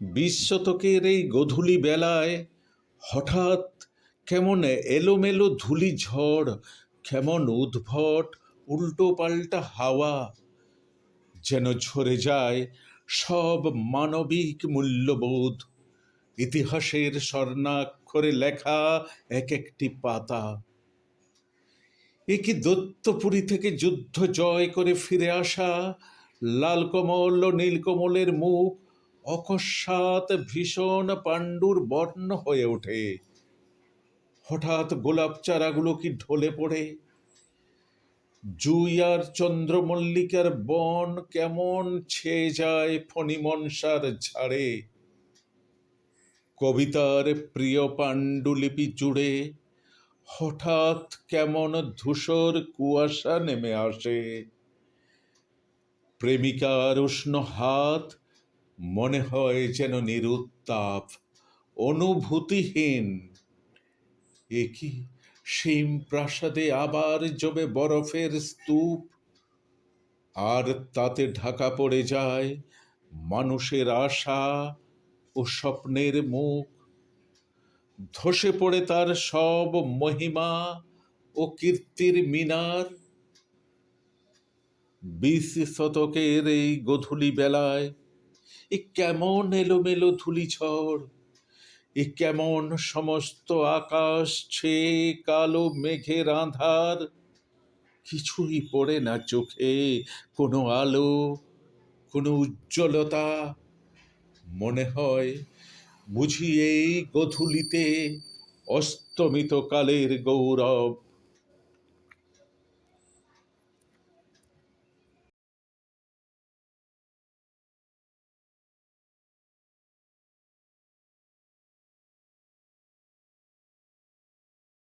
বিশ শতকের এই গোধূলি বেলায় হঠাৎ কেমন এলোমেলো ধূলি ঝড়, কেমন উদ্ভট উল্টো পাল্টা হাওয়া, যেন ঝরে যায় সব মানবিক মূল্যবোধ। ইতিহাসের স্বর্ণাক্ষরে লেখা এক একটি পাতা। এ কি দত্তপুরী থেকে যুদ্ধ জয় করে ফিরে আসা লালকমল ও নীলকমলের মুখ অকস্মাৎ ভীষণ পাণ্ডুর বর্ণ হয়ে ওঠে। হঠাৎ গোলাপ চারাগুলো কি ঢলে পড়ে? জুই আর চন্দ্রমল্লিকার বন কেমন ছেয়ে যায় ফণিমনসার ঝাড়ে। কবিতার প্রিয় পাণ্ডুলিপি জুড়ে হঠাৎ কেমন ধূসর কুয়াশা নেমে আসে। প্রেমিকার উষ্ণ হাত মনে হয় যেন নিরুত্তাপ, অনুভূতিহীন। এ কি শিম প্রাসাদে আবার জমে বরফের স্তূপ, আর তাতে ঢাকা পড়ে যায় মানুষের আশা ও স্বপ্নের মুখ। ধসে পড়ে তার সব মহিমা ও কীর্তির মিনার। বিশ শতকের এই গোধূলি বেলায় এ কেমন এলোমেলো ধূলিঝড়, এ কেমন সমস্ত আকাশ ছেয়ে কালো মেঘের আঁধার। কিছুই পড়ে না চোখে, কোনো আলো, কোনো উজ্জ্বলতা। মনে হয় বুঝি এই গোধূলিতে অস্তমিত কালের গৌরব